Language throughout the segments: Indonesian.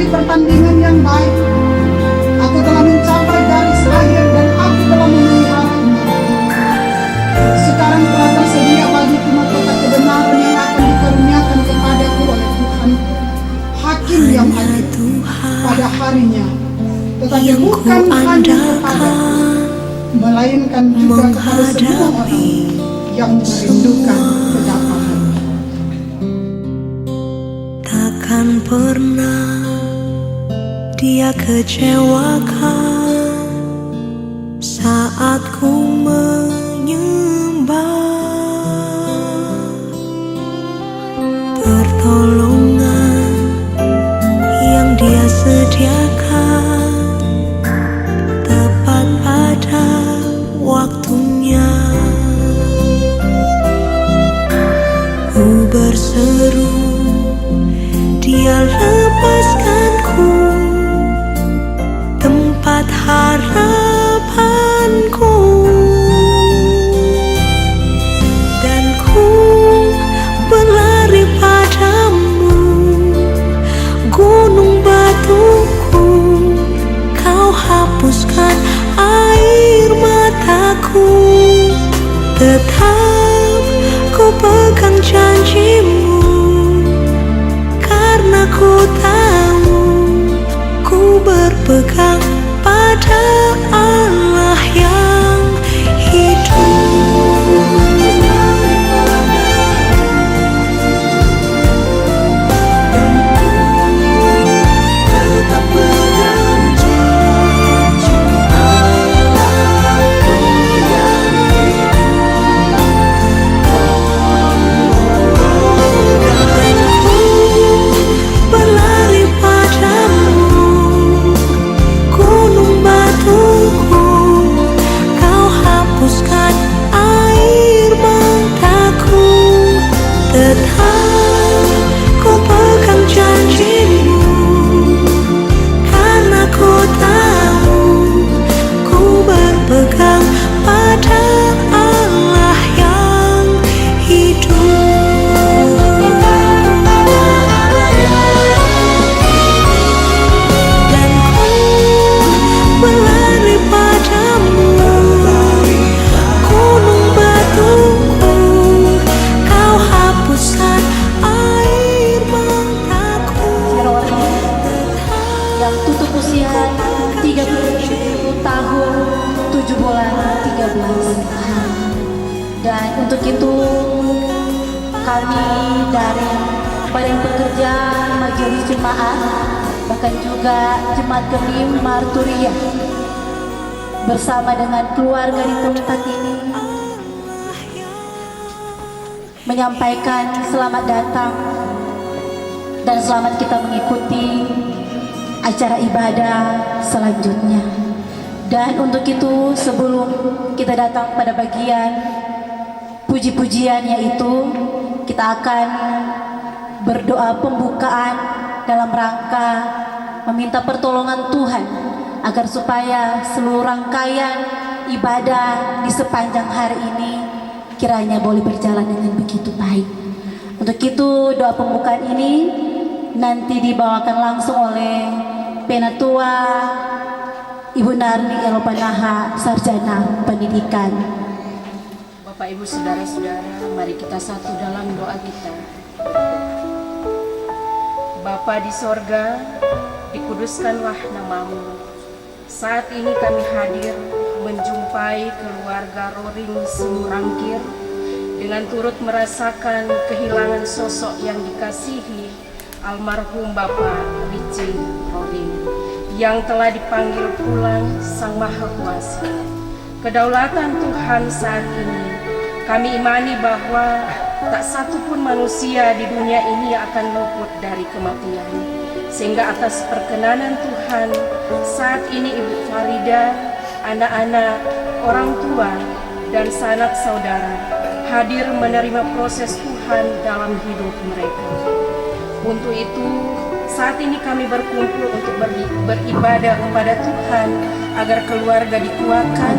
pertandingan yang baik. Aku telah mencapai garis akhir dan aku telah memeliharanya. Sekarang telah tersedia bagiku mahkota kebenaran yang akan dikaruniakan kepadaku oleh Tuhan, Hakim yang adil pada harinya. Tetapi bukan hanya kepadaku, melainkan juga kepada semua orang yang merindukan kedatangan. Takkan pernah Dia kecewakan saat ku menyembah. Pertolongan yang Dia sediakan tepat pada waktunya. Ku berseru, Dia lepaskanku tempat harapanku, dan ku berlari padamu, gunung batuku. Kau hapuskan air mataku, tetap ku pegang janjimu, karena ku tahu ku berpegang pada Allah yang hidup. Tetap pegang janji Allahku yang dan ku berlari padamu, gunung batuku. Kau hapuskan air mataku, tetap ku pegang janjimu, karena ku tahu ku berpegang pada Allah yang hidup. Dan ku berlari padamu, gunung batuku. Kau hapuskan air mataku. Yang tutup usia 30 tahun 7 bulan 13 hari. Dan untuk itu kami dari Badan Pekerja Majelis Jemaat, bahkan juga Jemaat Gemim Marturia, bersama dengan keluarga di tempat ini menyampaikan selamat datang dan selamat kita mengikuti acara ibadah selanjutnya. Dan untuk itu, sebelum kita datang pada bagian puji-pujian, yaitu kita akan berdoa pembukaan dalam rangka meminta pertolongan Tuhan agar supaya seluruh rangkaian ibadah di sepanjang hari ini kiranya boleh berjalan dengan begitu baik. Untuk itu, doa pembukaan ini nanti dibawakan langsung oleh Penatua Ibu Narni Elopanaha, Sarjana Pendidikan. Bapak Ibu Saudara-saudara, mari kita satu dalam doa kita. Bapa di sorga, dikuduskanlah namamu. Saat ini kami hadir menjumpai keluarga Roring Semurangkir dengan turut merasakan kehilangan sosok yang dikasihi almarhum Bapak Richie Roring yang telah dipanggil pulang Sang Maha Kuasa. Kedaulatan Tuhan saat ini kami imani bahwa tak satu pun manusia di dunia ini akan luput dari kematian. Sehingga atas perkenanan Tuhan, saat ini Ibu Farida, anak-anak, orang tua, dan sanak saudara hadir menerima proses Tuhan dalam hidup mereka. Untuk itu, saat ini kami berkumpul untuk beribadah kepada Tuhan agar keluarga dikuatkan,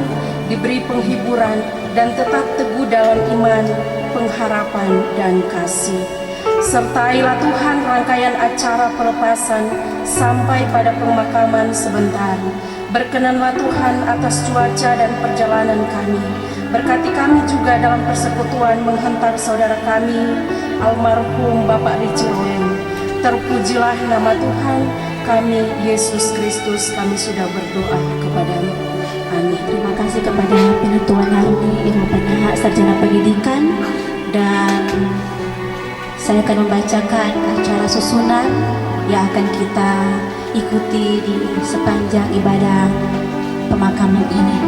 diberi penghiburan, dan tetap teguh dalam iman, pengharapan, dan kasih. Sertailah Tuhan rangkaian acara pelepasan sampai pada pemakaman sebentar. Berkenanlah Tuhan atas cuaca dan perjalanan kami. Berkati kami juga dalam persekutuan menghentar saudara kami, almarhum Bapak Richie Roling. Terpujilah nama Tuhan, kami Yesus Kristus, kami sudah berdoa kepadamu. Amin. Terima kasih kepada Penatua Naruni Ilmu Penahak Sarjana Pendidikan, dan saya akan membacakan acara susunan yang akan kita ikuti di sepanjang ibadah pemakaman ini.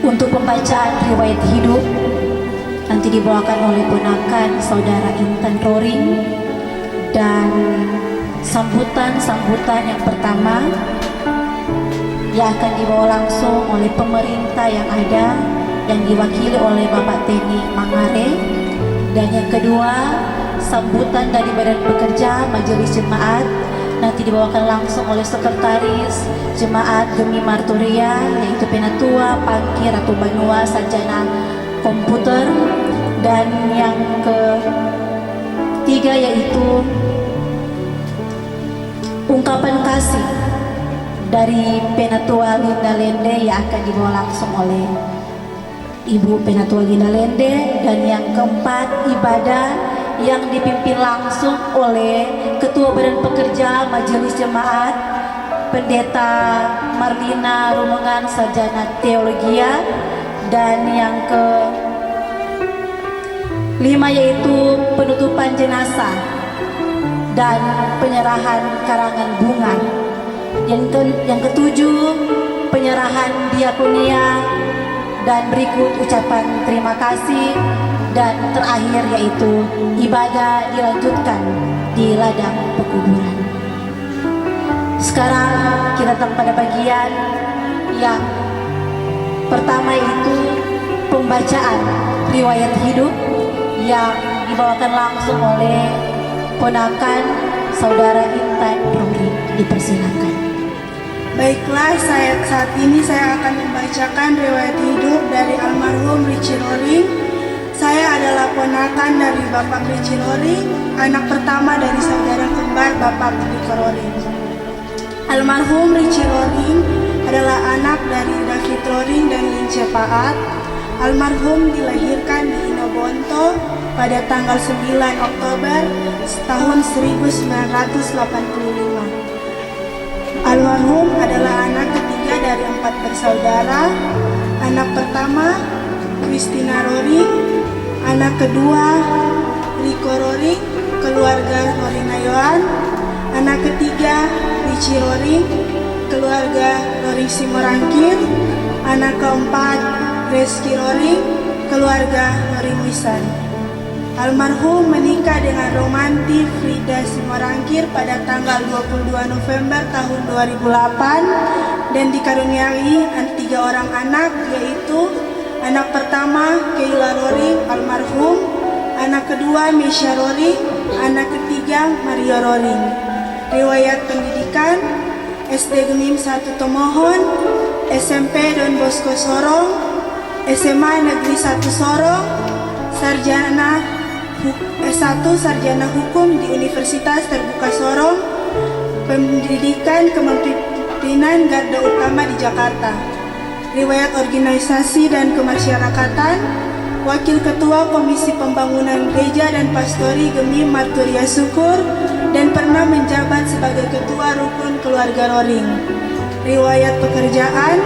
Untuk pembacaan riwayat hidup nanti dibawakan oleh ponakan saudara Intan Roring, dan sambutan yang pertama yang akan dibawa langsung oleh pemerintah yang ada yang diwakili oleh Bapak Teni Mangare, dan yang kedua sambutan dari Badan Pekerja Majelis Jemaat nanti dibawakan langsung oleh Sekretaris Jemaat Gemi Marturia, yaitu Penatua Pangki Ratu Banua Sarjana Komputer, dan yang ketiga yaitu ungkapan kasih dari Penatua Linda Lende yang akan dibawa langsung oleh Ibu Penatua Linda Lende, dan yang keempat ibadah yang dipimpin langsung oleh Ketua Badan Pekerja Majelis Jemaat Pendeta Marlina Rumengan Sarjana Teologia, dan yang kelima yaitu penutupan jenazah dan penyerahan karangan bunga. Yang ketujuh penyerahan diakonia, dan berikut ucapan terima kasih, dan terakhir yaitu ibadah dilanjutkan di ladang pekuburan. Sekarang kita datang pada bagian yang pertama, yaitu pembacaan riwayat hidup yang dibawakan langsung oleh ponakan saudara Intan Roring. Dipersilakan. Baiklah, saat ini saya akan membacakan riwayat hidup dari almarhum Richie Roring. Saya adalah ponakan dari Bapak Richie Roring, anak pertama dari saudara kembar Bapak Rico Roring. Almarhum Richie Roring adalah anak dari David Roring dan Lince Paat. Almarhum dilahirkan di Inobonto pada tanggal 9 Oktober tahun 1985. Almarhum adalah anak ketiga dari 4 bersaudara. Anak pertama Christina Roring, anak kedua Rico Roring, keluarga Roring Nayoan, anak ketiga Richie Roring, keluarga Roring Simorangkir, anak keempat Reski Roring, keluarga Roring Wisan. Almarhum menikah dengan romanti Frida Simorangkir pada tanggal 22 November tahun 2008 dan dikaruniai 3 orang anak, yaitu anak pertama Keila Roring almarhum, anak kedua Mesya Roring, anak ketiga Mario Roring. Riwayat pendidikan: SD Gemim 1 Tomohon, SMP Don Bosco Sorong, SMA Negeri 1 Sorong, S1 Sarjana Hukum di Universitas Terbuka Sorong, Pendidikan Kepemimpinan Garda Utama di Jakarta. Riwayat organisasi dan kemasyarakatan: Wakil Ketua Komisi Pembangunan Gereja dan Pastori Gemi Marturia Syukur, dan pernah menjabat sebagai Ketua Rukun Keluarga Roring. Riwayat pekerjaan: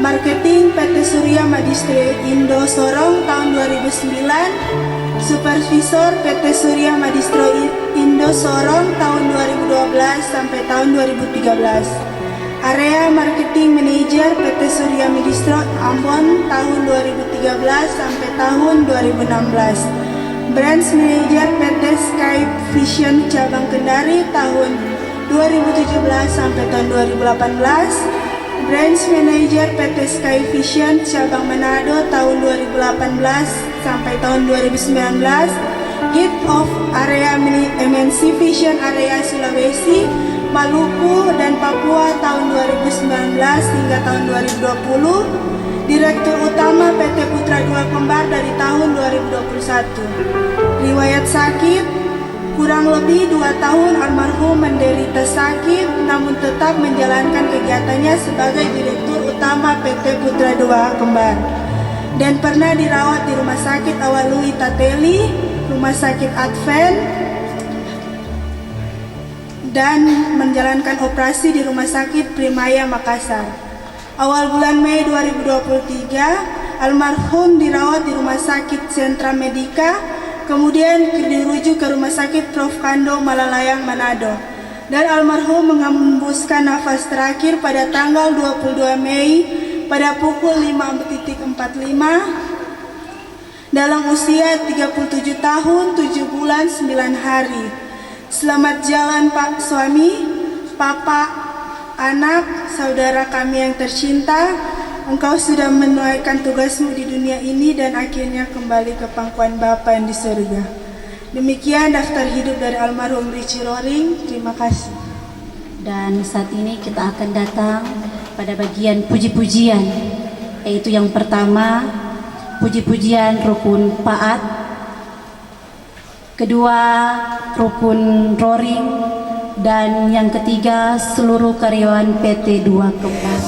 Marketing PT Surya Madistro Indo Sorong tahun 2009, Supervisor PT Surya Madistro Indo Sorong tahun 2012 sampai tahun 2013. Area Marketing Manager PT Surya Madistro Ambon tahun 2013 sampai tahun 2016. Branch Manager PT Sky Vision Cabang Kendari tahun 2017 sampai tahun 2018. Branch Manager PT Sky Vision Cabang Manado tahun 2018 sampai tahun 2019. Head of Area MNC Vision Area Sulawesi, Maluku dan Papua tahun 2019 hingga tahun 2020, Direktur Utama PT Putra Dua Kembar dari tahun 2021. Riwayat sakit, kurang lebih 2 tahun almarhum menderita sakit namun tetap menjalankan kegiatannya sebagai Direktur Utama PT Putra Dua Kembar dan pernah dirawat di Rumah Sakit Awalui Tateli, Rumah Sakit Advent, dan menjalankan operasi di Rumah Sakit Primaya Makassar. Awal bulan Mei 2023, almarhum dirawat di Rumah Sakit Sentra Medika, kemudian dirujuk ke Rumah Sakit Prof. Kando Malalayang Manado. Dan almarhum mengembuskan nafas terakhir pada tanggal 22 Mei pada pukul 5.45 dalam usia 37 tahun 7 bulan 9 hari. Selamat jalan Pak suami, Papa, anak, saudara kami yang tercinta. Engkau sudah menunaikan tugasmu di dunia ini dan akhirnya kembali ke pangkuan Bapa yang di surga. Demikian daftar hidup dari almarhum Richie Roring. Terima kasih. Dan saat ini kita akan datang pada bagian puji-pujian, yaitu yang pertama puji-pujian rukun Paat, kedua rukun Roring, dan yang ketiga seluruh karyawan PT Dua Kembar.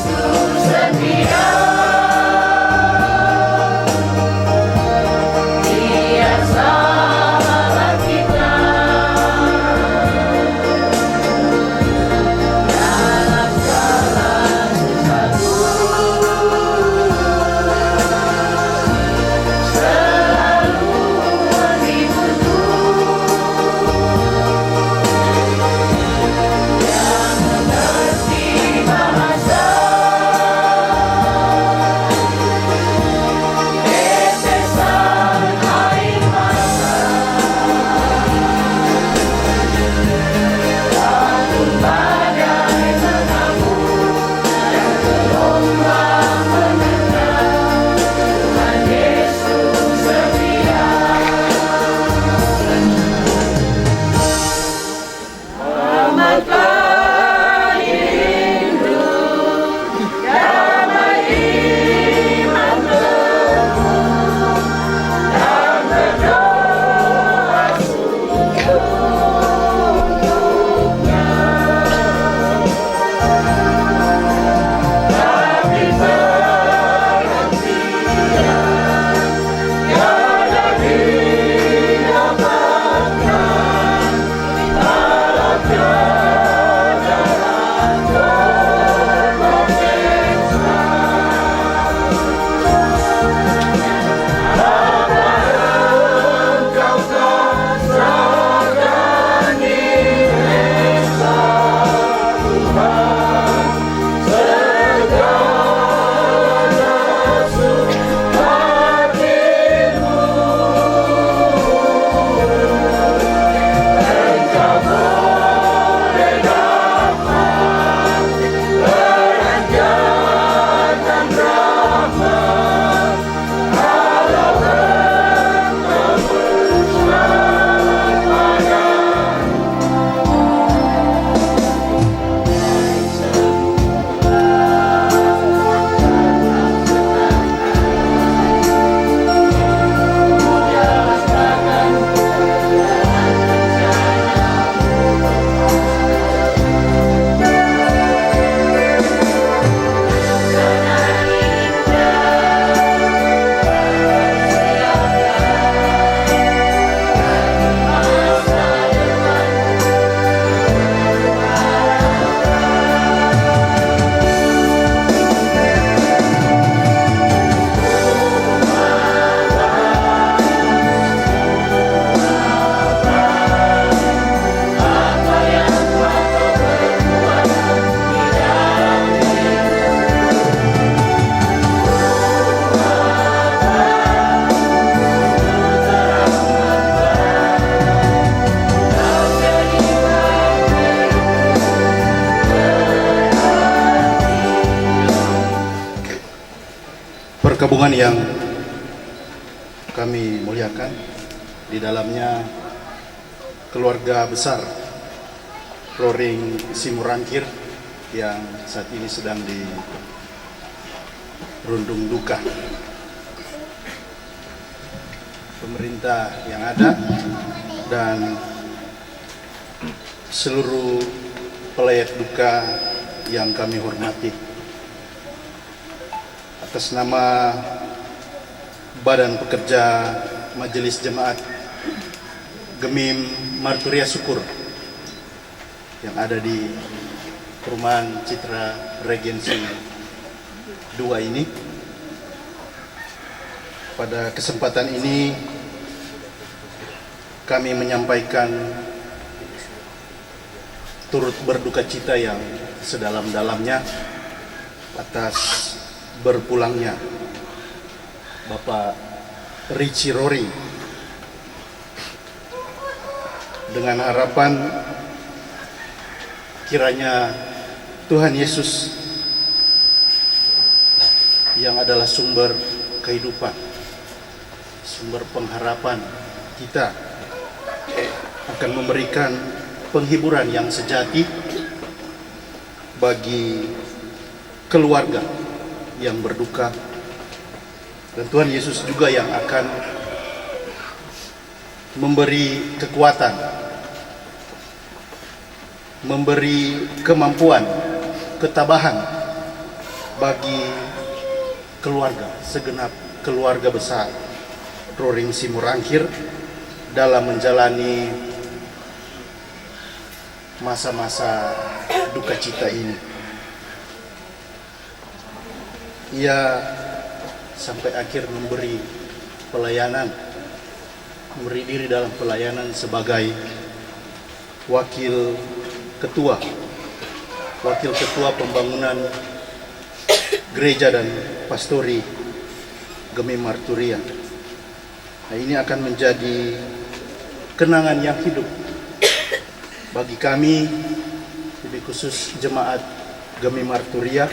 Perkabungan yang kami muliakan, di dalamnya keluarga besar Roring Simurangkir yang saat ini sedang di rundung duka. Pemerintah yang ada dan seluruh pelayak duka yang kami hormati. Atas nama Badan Pekerja Majelis Jemaat Gemim Marturia Syukur yang ada di Perumahan Citra Regensi 2 ini, pada kesempatan ini kami menyampaikan turut berduka cita yang sedalam-dalamnya atas berpulangnya Bapak Richie Roring, dengan harapan kiranya Tuhan Yesus yang adalah sumber kehidupan, sumber pengharapan kita, akan memberikan penghiburan yang sejati bagi keluarga yang berduka, dan Tuhan Yesus juga yang akan memberi kekuatan, memberi kemampuan, ketabahan bagi keluarga, segenap keluarga besar Roring Simurangkir dalam menjalani masa-masa duka cita ini. Ia sampai akhir memberi pelayanan, memberi diri dalam pelayanan sebagai wakil ketua pembangunan gereja dan pastori Gemim Marturia. Nah, ini akan menjadi kenangan yang hidup bagi kami, lebih khusus jemaat Gemim Marturia.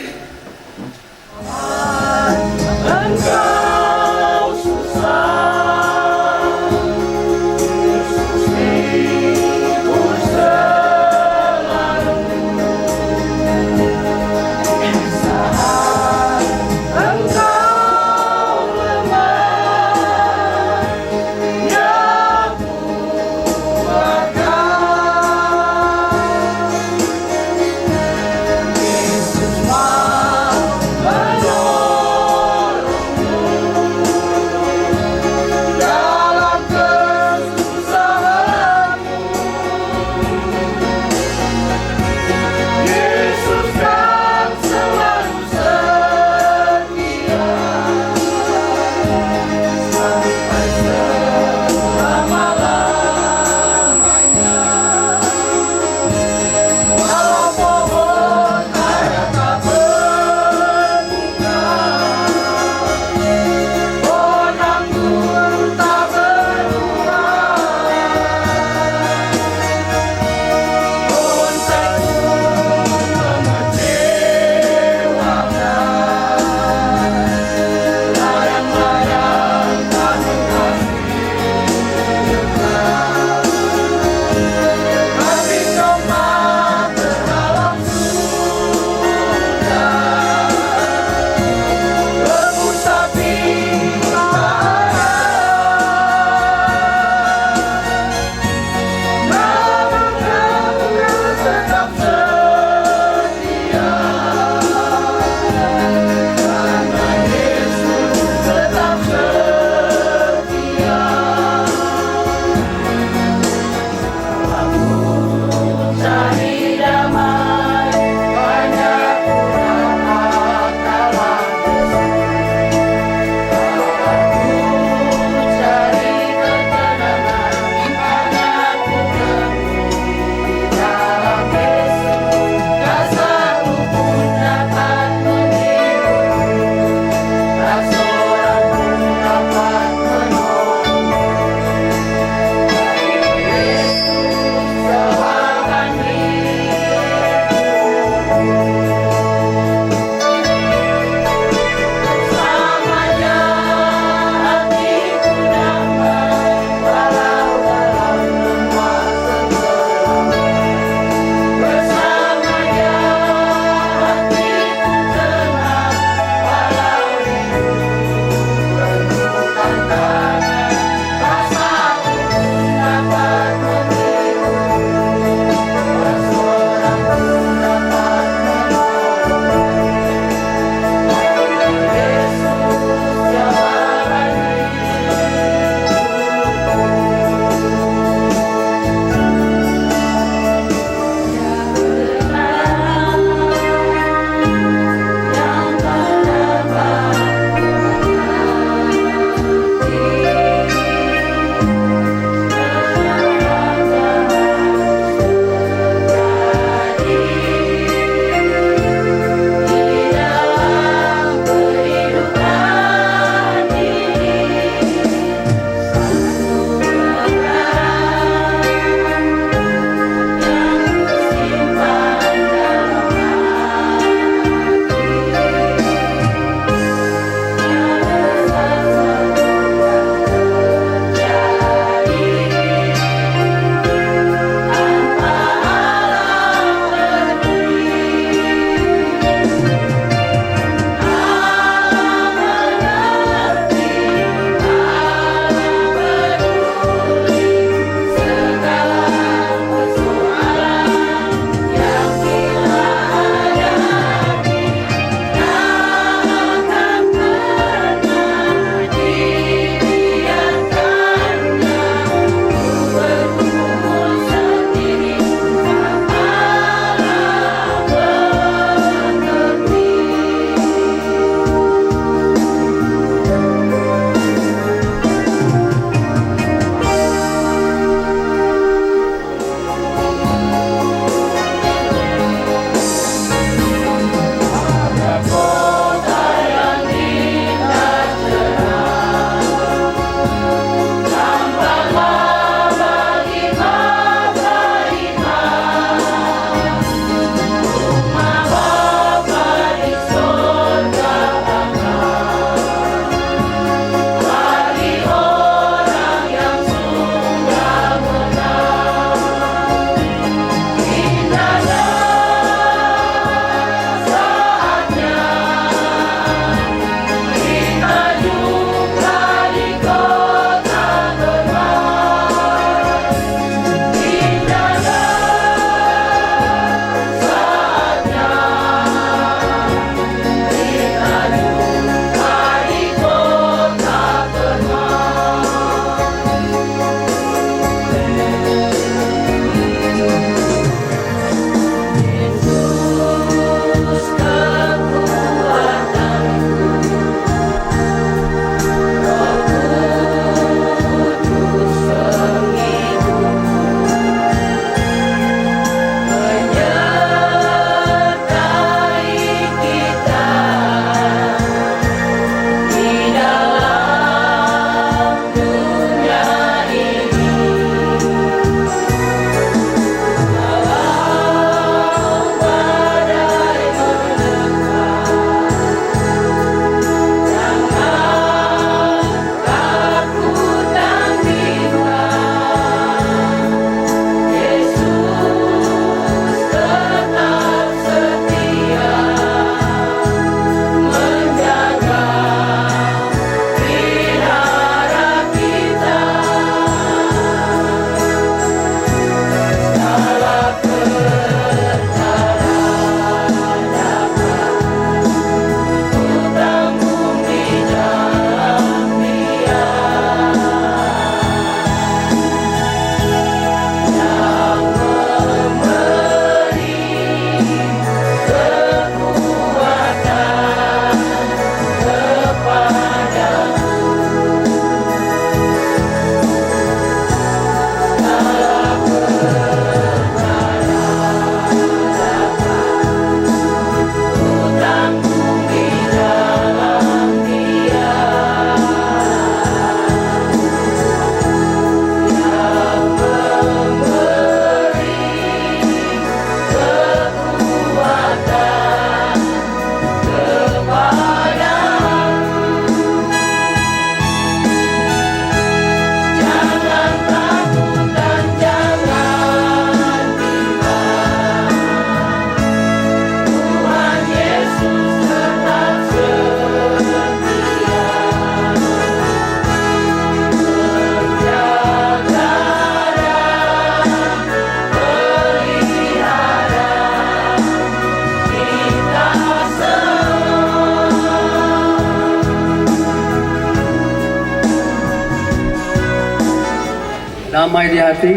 damai di hati.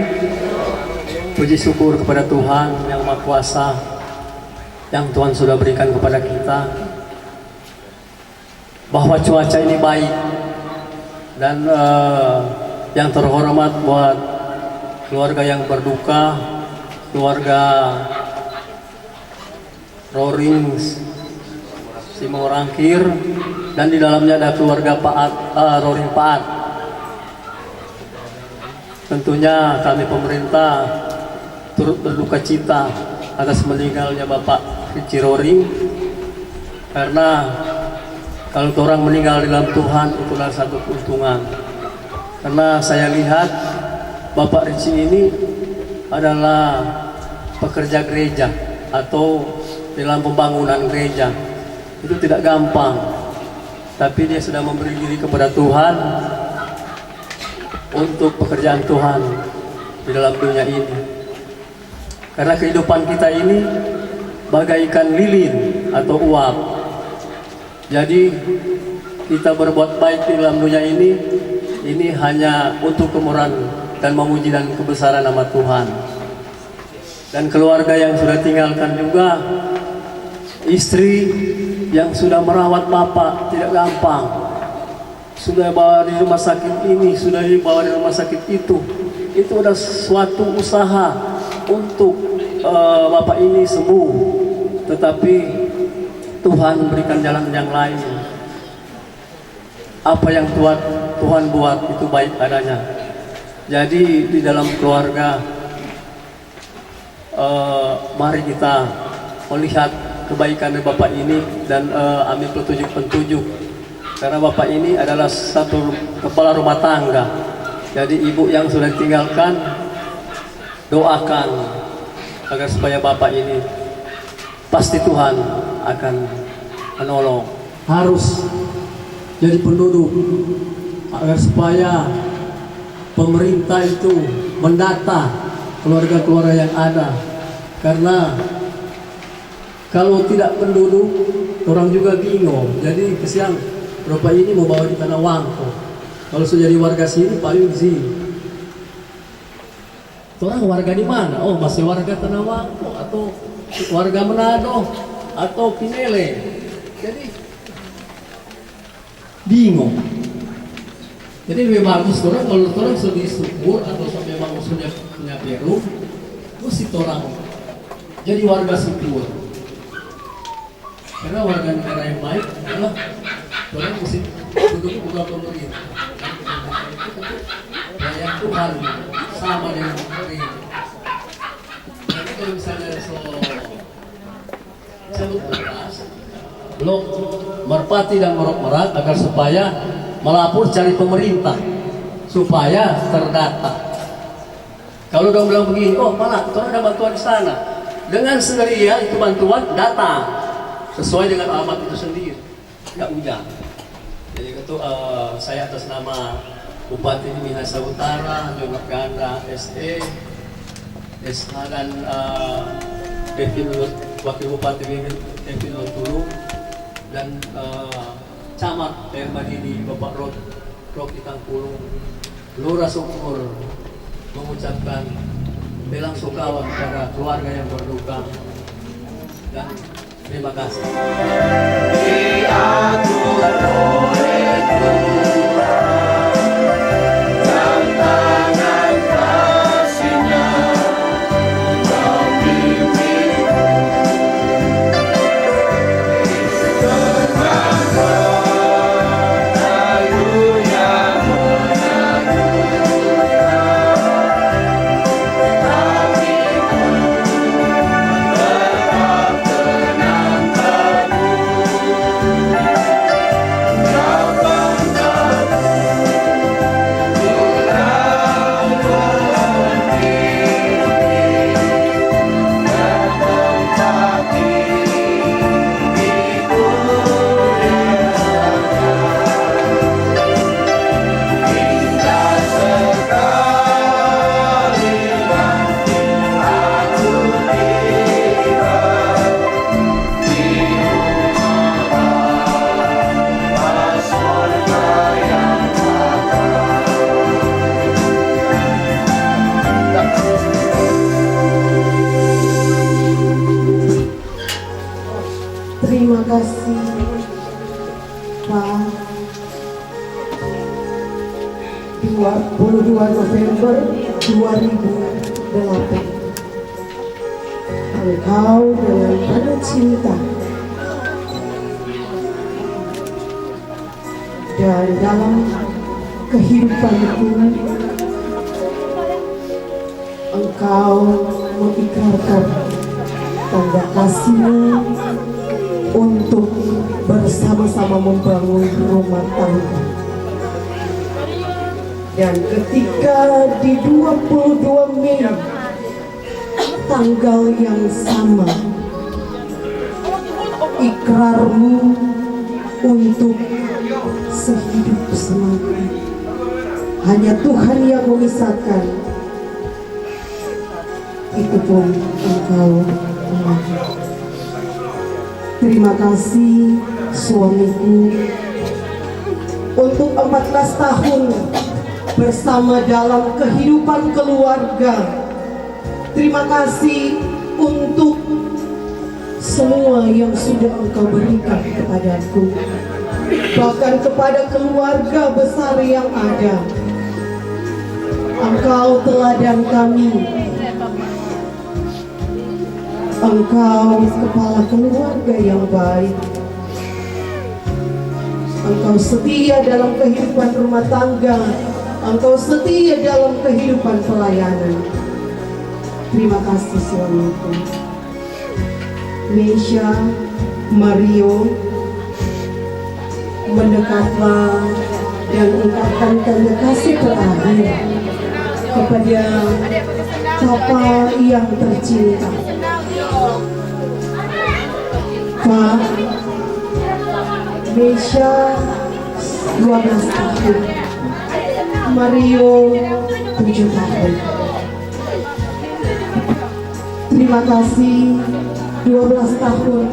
Puji syukur kepada Tuhan yang Maha Kuasa, yang Tuhan sudah berikan kepada kita, bahwa cuaca ini baik. Dan yang terhormat buat keluarga yang berduka, keluarga Roring Simorangkir, dan di dalamnya ada keluarga Roring Paat. Tentunya kami pemerintah turut berduka cita atas meninggalnya Bapak Richie Roring, karena kalau orang meninggal di dalam Tuhan itulah satu keuntungan. Karena saya lihat Bapak Richie ini adalah pekerja gereja atau dalam pembangunan gereja. Itu tidak gampang, tapi dia sudah memberi diri kepada Tuhan untuk pekerjaan Tuhan di dalam dunia ini. Karena kehidupan kita ini bagaikan lilin atau uap. Jadi kita berbuat baik di dalam dunia ini hanya untuk kemurahan dan memuji dan kebesaran nama Tuhan. Dan keluarga yang sudah tinggalkan juga, istri yang sudah merawat bapak tidak gampang. Sudah bawa di rumah sakit ini, sudah dibawa di rumah sakit itu. Itu adalah suatu usaha untuk bapak ini sembuh, tetapi Tuhan memberikan jalan yang lain. Apa yang Tuhan buat itu baik adanya. Jadi di dalam keluarga, mari kita melihat kebaikan dari bapak ini dan ambil petunjuk-petunjuk. Karena bapak ini adalah satu kepala rumah tangga. Jadi ibu yang sudah ditinggalkan, doakan agar supaya bapak ini pasti Tuhan akan menolong. Harus jadi penduduk agar supaya pemerintah itu mendata keluarga-keluarga yang ada. Karena kalau tidak penduduk, orang juga bingung. Jadi kesian bapak ini mau bawa di Tanah Wangko. Kalau sudah jadi warga sini paling di sini. Orang warga di mana? Oh, masih warga Tanah Wangko atau warga Manado atau Pinele. Jadi bingung. Jadi lebih bagus orang kalau orang sudah subur atau memang sudah punya perum, mesti orang jadi warga subur. Karena warga negara yang baik adalah orang mesti duduk bukan pemerintah. Yang Tuhan sama dengan pemerintah. Jadi kalau misalnya sebut Blok Merpati dan Merok Merak agar supaya melapor cari pemerintah supaya terdata. Kalau udah bilang begini, oh malah orang ada bantuan di sana, dengan sendirinya itu bantuan datang sesuai dengan alamat itu sendiri, nggak ujang. Jadi itu saya atas nama Bupati Minahasa Utara, Jonok Ganda, SE, SH dan Wakil Bupati Devin Tulu dan Camat Madini Bapak Rocky Tangkulung, Lurah Syukur mengucapkan belang sungkawa kepada keluarga yang berduka dan terima kasih. Diatur oleh Tuhan, tantangan kasih-Nya memimpin. Kau Terima kasih, Pak. 22 November 2008. Engkau dengan penuh cinta dan dalam kehidupanku Engkau mengikrarkan tanda kasih-Mu untuk bersama-sama membangun rumah tangga. Dan ketika di 22 Mei tanggal yang sama, ikrarmu untuk sehidup semati, hanya Tuhan yang memisahkan, itu pun Engkau mengaku. Terima kasih suamiku untuk 14 tahun bersama dalam kehidupan keluarga. Terima kasih untuk semua yang sudah Engkau berikan kepadaku, bahkan kepada keluarga besar yang ada. Engkau teladan kami. Engkau kepala keluarga yang baik. Engkau setia dalam kehidupan rumah tangga. Engkau setia dalam kehidupan pelayanan. Terima kasih suamiku. Meisha, Mario, mendekatlah dan ungkapkan tanda kasih terakhir kepada Papa yang tercinta. Pak, Meisha 12 tahun, Mario 7 tahun. Terima kasih 12 tahun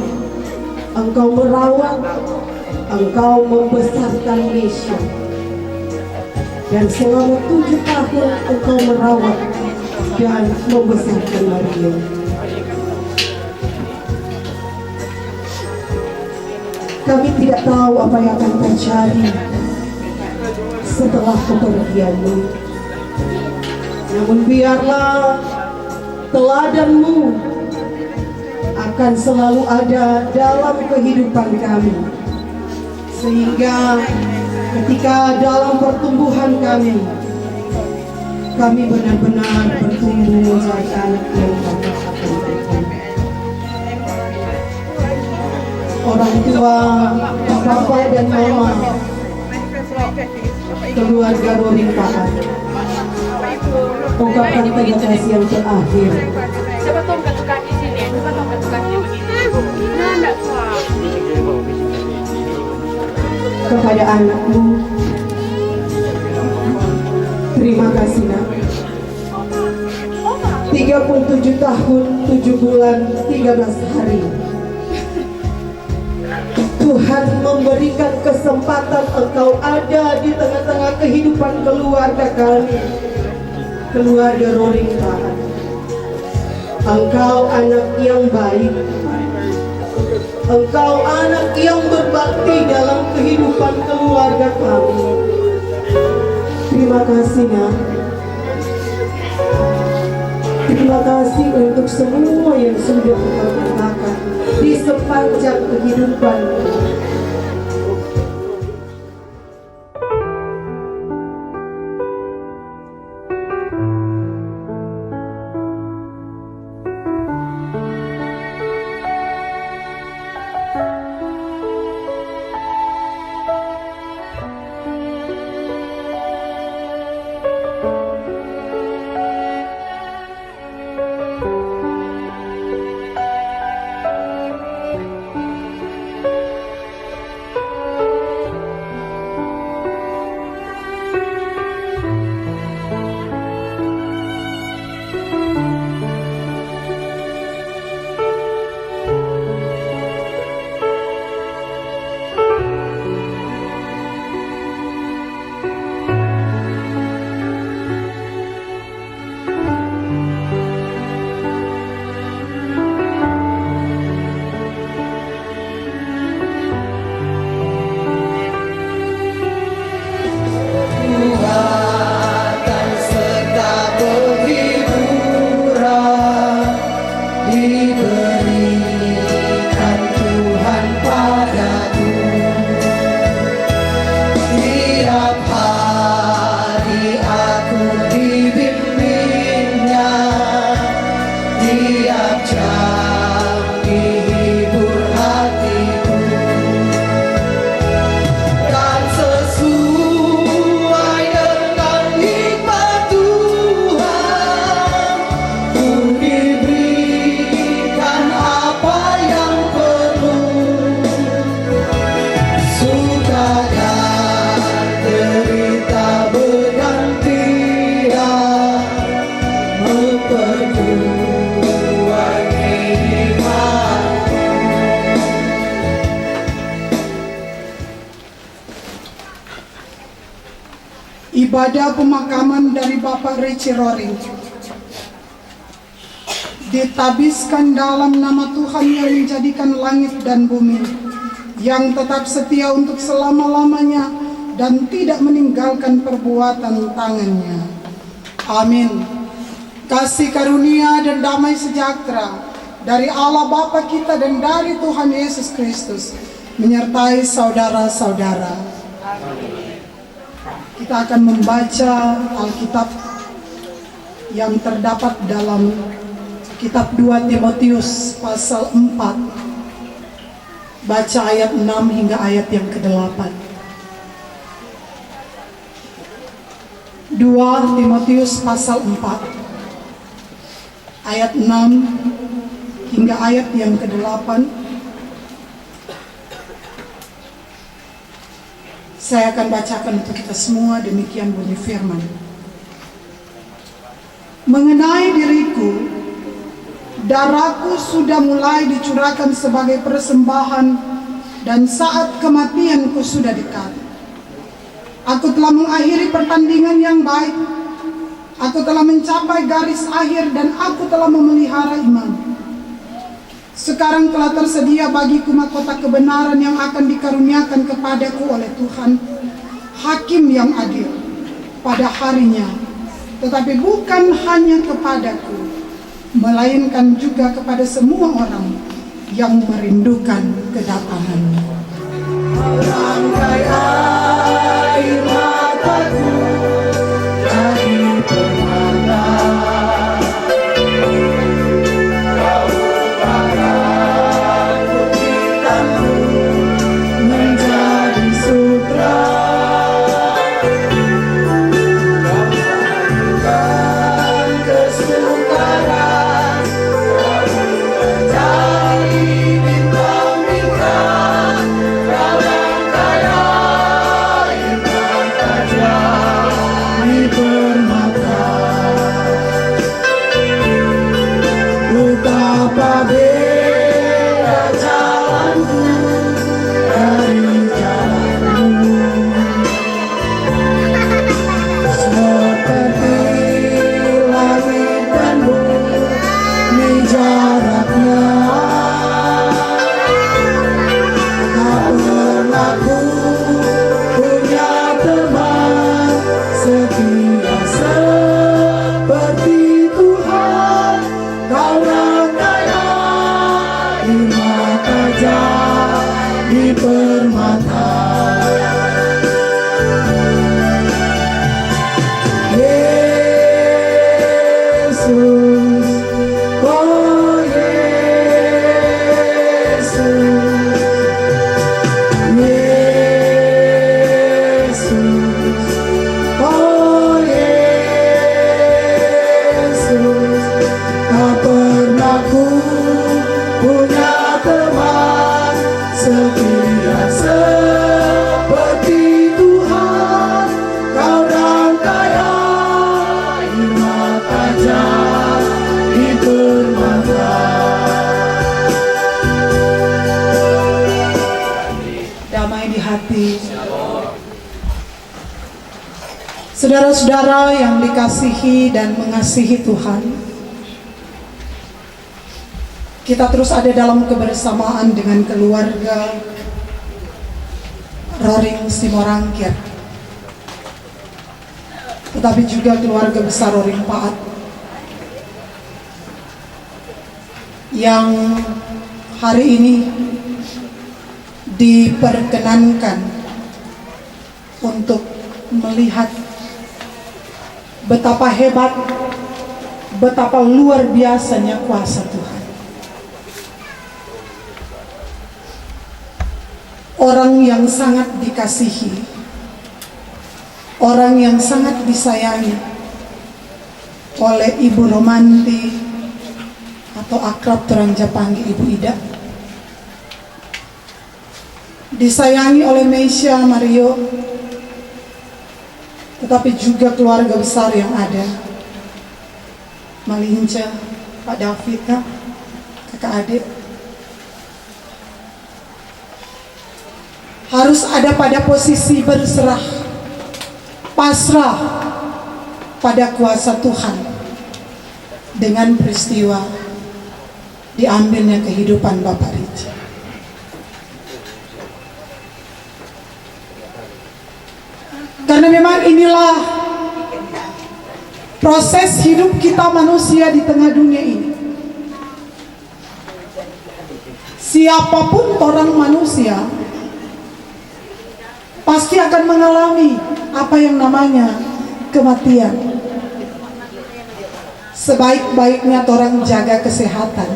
Engkau merawat, Engkau membesarkan Meisha. Dan selama 7 tahun Engkau merawat dan membesarkan Mario. Kami tidak tahu apa yang akan terjadi setelah kepergianmu. Namun biarlah teladan-Mu akan selalu ada dalam kehidupan kami, sehingga ketika dalam pertumbuhan kami benar-benar bertumbuh menjadi anak yang Bapa akan berikan. Orang tua, Papa dan Mama, keluarga Roring Paat, ungkapkan terima kasih yang terakhir Siapa tuh nggak suka di sini? Siapa tuh nggak suka di sini? Nah, nggak suka. kepada anakmu. Terima kasih, Nak. 37 tahun, 7 bulan, 13 hari. Tuhan memberikan kesempatan Engkau ada di tengah-tengah kehidupan keluarga kami, keluarga Roring Paat. Engkau anak yang baik. Engkau anak yang berbakti dalam kehidupan keluarga kami. Terima kasih, Nak. Terima kasih untuk semua yang sudah Engkau katakan di sepanjang kehidupan. ibadah pemakaman dari Bapak Richie Roring ditabiskan dalam nama Tuhan yang menjadikan langit dan bumi, yang tetap setia untuk selama-lamanya dan tidak meninggalkan perbuatan tangannya. Amin. Kasih karunia dan damai sejahtera dari Allah Bapa kita dan dari Tuhan Yesus Kristus menyertai saudara-saudara. Kita akan membaca Alkitab yang terdapat dalam Kitab 2 Timotius pasal 4, baca ayat 6 hingga ayat yang ke-8. 2 Timotius pasal 4, ayat 6 hingga ayat yang ke-8. Saya akan bacakan untuk kita semua, demikian bunyi firman. Mengenai diriku, darahku sudah mulai dicurahkan sebagai persembahan dan saat kematianku sudah dekat. Aku telah mengakhiri pertandingan yang baik. Aku telah mencapai garis akhir dan aku telah memelihara iman. Sekarang telah tersedia bagiku mahkota kebenaran yang akan dikaruniakan kepadaku oleh Tuhan, Hakim yang adil, pada harinya. Tetapi bukan hanya kepadaku, melainkan juga kepada semua orang yang merindukan kedatangannya. Rangkai air mataku dari permata, kau bagai hitamku menjadi sutra. Kau menemukan kesukaran, kau menjadi bintang-bintang dalam kaya air mata di permata. Betapa beda jalanku dari jalanmu, seperti langit dan bumi jaraknya. Tak pernah ku punya teman setia seperti Tuhan. Kau rangkai air mata di permata. Yesus, oh Yesus, Yesus, oh Yesus. Tak pernah ku punya teman setia seperti Tuhan. Kau rangkai air mata di permata. Damai di hati. Saudara-saudara yang dikasihi dan mengasihi Tuhan, kita terus ada dalam kebersamaan dengan keluarga Roring Simorangkir, tetapi juga keluarga besar Roring Paat yang hari ini diperkenankan untuk melihat betapa hebat, betapa luar biasanya kuasa Tuhan. Orang yang sangat dikasihi, orang yang sangat disayangi oleh Ibu Romanti atau akrab teranja panggil Ibu Ida, disayangi oleh Meisha, Mario, tetapi juga keluarga besar yang ada, Malinca, Pak David, kakak adik, harus ada pada posisi berserah pasrah pada kuasa Tuhan dengan peristiwa diambilnya kehidupan Bapak Richie. Karena memang inilah proses hidup kita manusia di tengah dunia ini. Siapapun orang manusia pasti akan mengalami apa yang namanya kematian. Sebaik-baiknya orang jaga kesehatan,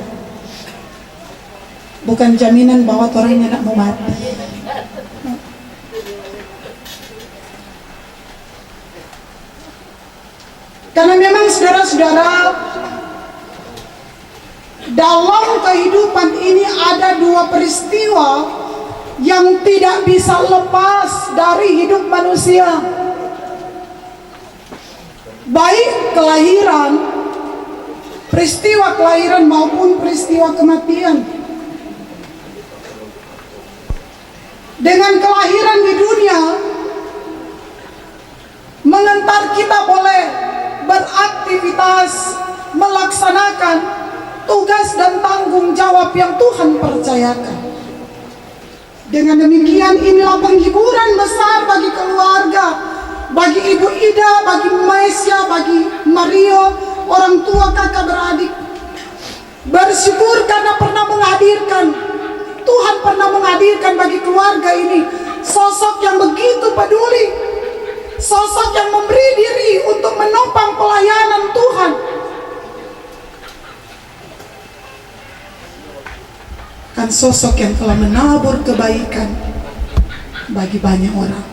bukan jaminan bahwa orangnya nak mau mati. Karena memang saudara-saudara, dalam kehidupan ini ada dua peristiwa yang tidak bisa lepas dari hidup manusia. Baik kelahiran, peristiwa kelahiran maupun peristiwa kematian. Dengan kelahiran di dunia, mengantar kita boleh beraktivitas, melaksanakan tugas dan tanggung jawab yang Tuhan percayakan. Dengan demikian inilah penghiburan besar bagi keluarga, bagi Ibu Ida, bagi Maisya, bagi Mario, orang tua kakak beradik. Bersyukur karena pernah menghadirkan, Tuhan pernah menghadirkan bagi keluarga ini sosok yang begitu peduli, sosok yang memberi diri untuk menopang pelayanan Tuhan. Kan sosok yang telah menabur kebaikan bagi banyak orang.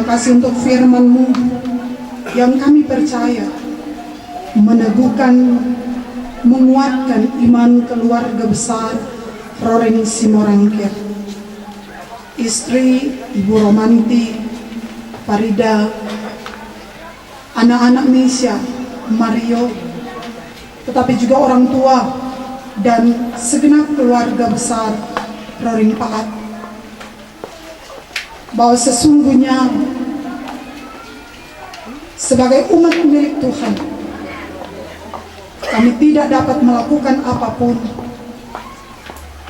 Kasih untuk firman-Mu yang kami percaya meneguhkan, menguatkan iman keluarga besar Roring Simorangkir, istri Ibu Romanti, Farida, anak-anak Misha, Mario, tetapi juga orang tua dan segenap keluarga besar Roring Paat, bahwa sesungguhnya sebagai umat milik Tuhan, kami tidak dapat melakukan apapun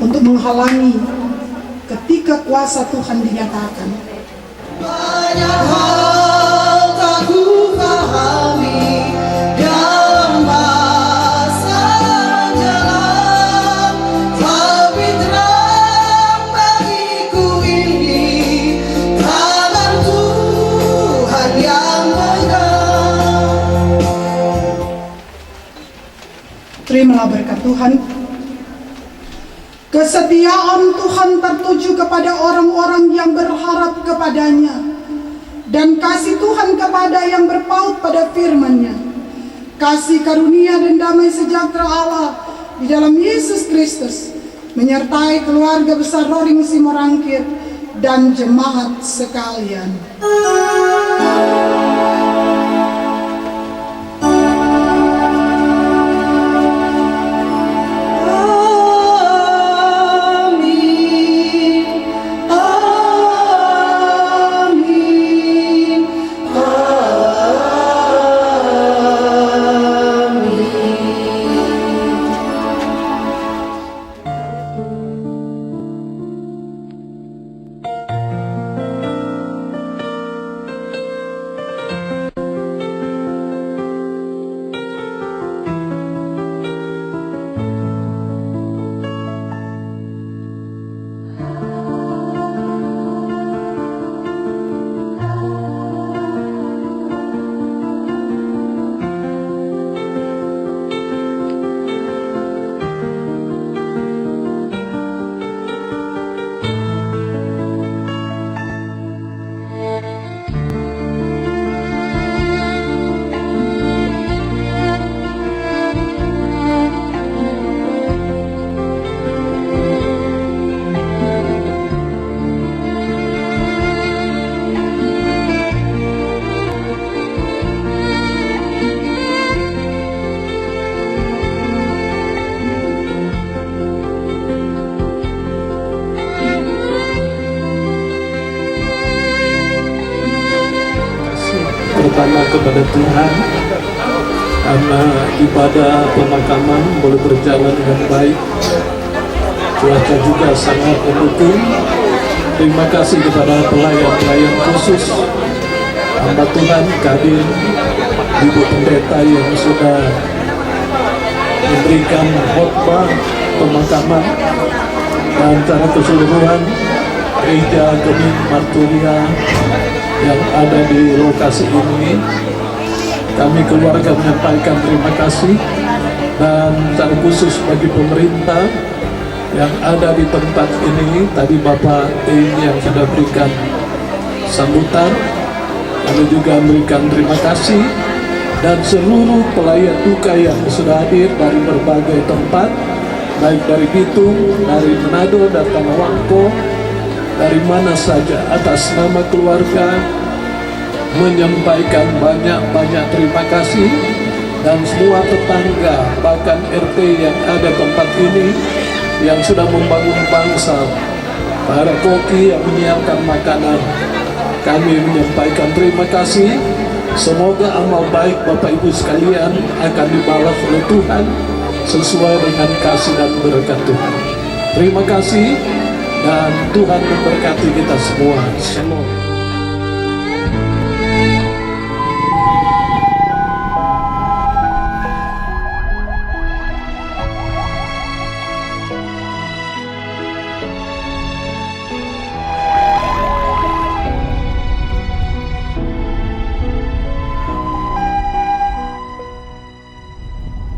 untuk menghalangi ketika kuasa Tuhan dinyatakan. Banyak hal tak ku pahami dalam masa jalan, tapi terang bagiku ini tangan Tuhan yang pegang. Terimalah berkat Tuhan. Kesetiaan Tuhan tertuju kepada orang-orang yang berharap kepadanya, dan kasih Tuhan kepada yang berpaut pada firman-Nya. Kasih karunia dan damai sejahtera Allah di dalam Yesus Kristus menyertai keluarga besar Roring Simorangkir dan jemaat sekalian. Pertama kepada Tuhan karena ibadah pemakaman boleh berjalan dengan baik, cuaca juga sangat mendukung. Terima kasih kepada pelayan-pelayan khusus hamba Tuhan Kadir, Ibu Pendeta yang sudah memberikan khotbah pemakaman, dan secara keseluruhan Gereja Geming Marturia yang ada di lokasi ini. Kami keluarga menyampaikan terima kasih, dan secara khusus bagi pemerintah yang ada di tempat ini. Tadi Bapak ini yang sudah berikan sambutan, lalu juga memberikan terima kasih, dan seluruh pelayan duka yang sudah hadir dari berbagai tempat, baik dari Bitung, dari Manado, dari Tanawangko, dari mana saja. Atas nama keluarga menyampaikan banyak-banyak terima kasih, dan semua tetangga, bahkan RT yang ada tempat ini yang sudah membangun bangsa, para koki yang menyiapkan makanan, kami menyampaikan terima kasih. Semoga amal baik Bapak Ibu sekalian akan dibalas oleh Tuhan sesuai dengan kasih dan berkat Tuhan. Terima kasih, dan Tuhan memberkati kita semua. Shalom.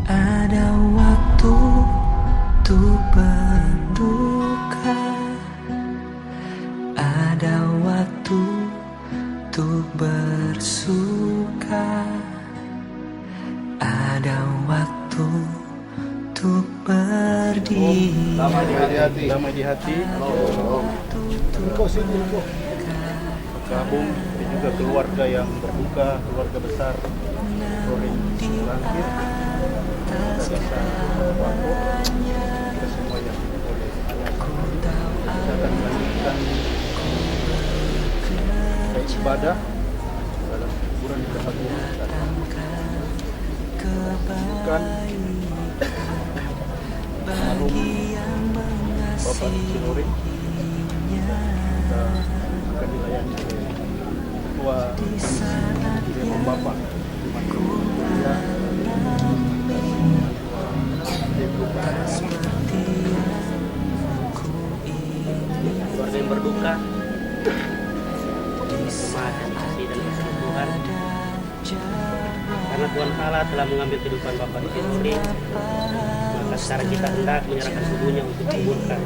Ada waktu untuk berduka, ada waktu untuk bersuka, ada waktu untuk berdiri. Damai di hati. Gabung dan juga keluarga yang berduka, keluarga besar Roring Simorangkir, keluarga besar kita semua yang boleh kita akan melanjutkan ibadah dalam kuburan di tempat ini. Bukan alum Bapak Roring, kita akan dilayani oleh Ketua Dewan Bapak keluarga yang berduka, jemaat yang kasih dan kasih Tuhan, karena Tuhan Allah telah mengambil kehidupan Bapak di sini. Maka sekarang kita hendak menyerahkan tubuhnya untuk dikuburkan.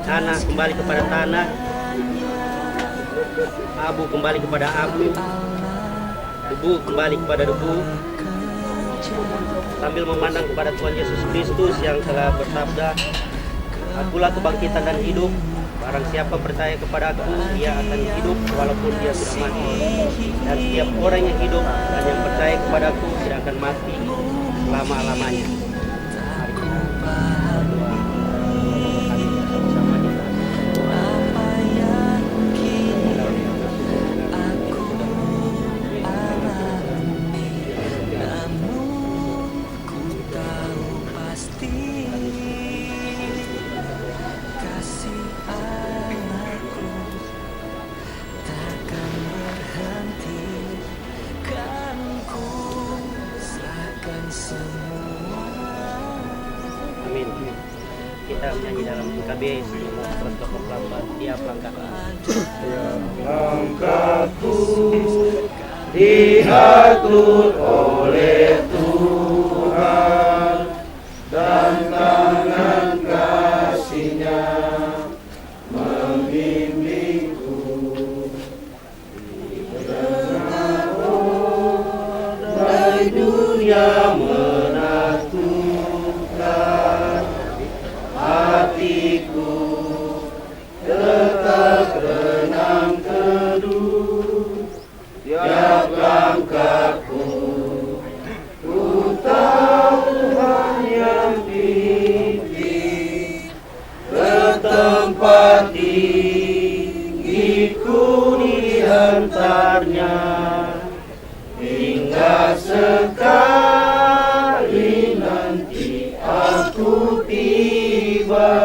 Tanah kembali kepada tanah, abu kembali kepada abu, debu kembali kepada debu, sambil memandang kepada Tuhan Yesus Kristus yang telah bersabda, "Akulah kebangkitan dan hidup. Barang siapa percaya kepada Aku, dia akan hidup walaupun dia sudah mati. Dan setiap orang yang hidup dan yang percaya kepada Aku tidak akan mati selama-lamanya." Amin. Kita menyanyi dalam PKB semua protokol lambat tiap langkah. Langkahku diatur oleh Tuhan dan tangan kasih-Nya membimbingku di tengah badai dunia menakutkan. Hatiku tetap tenang teduh, tiap langkahku ku tahu Tuhan yang pimpin ke tempat tinggiku diantarnya, hingga sekali nanti aku tiba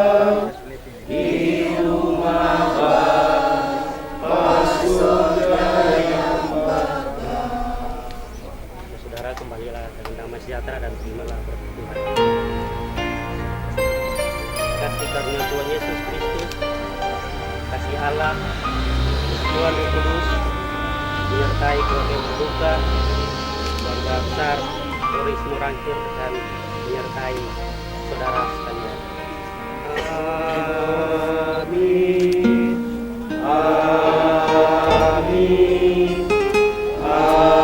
di rumah Bapa surga yang bakal. Saudara, kembalilah dengan damai sejahtera dan terimalah berkat Tuhan. Kasih karunia Tuhan Yesus Kristus, kasih Allah, Tuhan yang Kudus, menyertai keluarga yang berduka, keluarga besar Rory Simorangkir, dan menyertai saudara sekalian. Amin. Amin. Amin.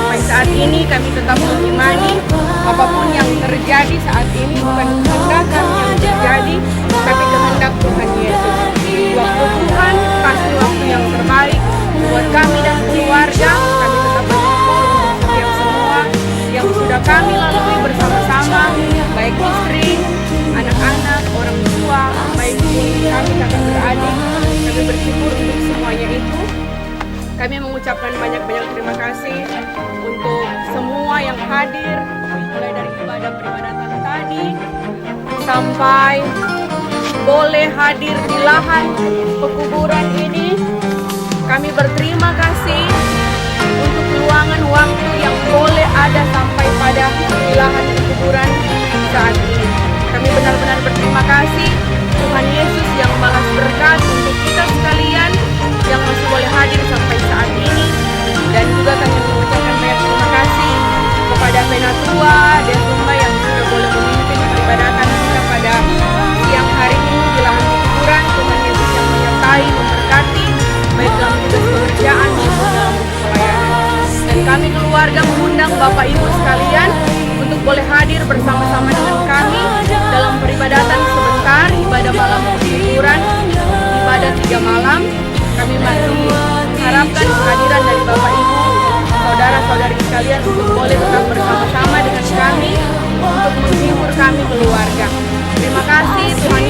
Sampai saat ini kami tetap mengimani apapun yang terjadi saat ini bukan kehendak kami yang terjadi, tapi kehendak Tuhan Yesus. Waktu Tuhan pasti waktu yang terbaik buat kami dan keluarga. Kami tetap bersyukur untuk setiap semua yang sudah kami lalui bersama-sama, baik istri, anak-anak, orang tua, baik pun kami kakak beradik. Kami bersyukur untuk semuanya itu. Kami mengucapkan banyak-banyak terima kasih untuk semua yang hadir, mulai dari ibadah peribadatan tadi sampai boleh hadir di lahan pekuburan ini. Kami berterima kasih untuk luangan waktu yang boleh ada sampai pada di lahan pekuburan saat ini. Kami benar-benar berterima kasih Tuhan Yesus yang balas berkat untuk kita sekalian yang masih boleh hadir sampai saat ini. Dan juga kami mengucapkan banyak terima kasih kepada Penatua Desumba yang sudah boleh memimpin peribadatan kita pada siang hari ini di lahan pekuburan. Tuhan Yesus yang menyertai, memberkati baik dalam tugas pekerjaan maupun dalam pelayanan. Dan kami keluarga mengundang Bapak Ibu sekalian untuk boleh hadir bersama-sama dengan kami dalam peribadatan sebentar, ibadah malam pekuburan, ibadah 3 malam. Kami masih mengharapkan kehadiran dari Bapak Ibu, saudara-saudari sekalian untuk boleh tetap bersama-sama dengan kami untuk menghibur kami keluarga. Terima kasih, Tuhan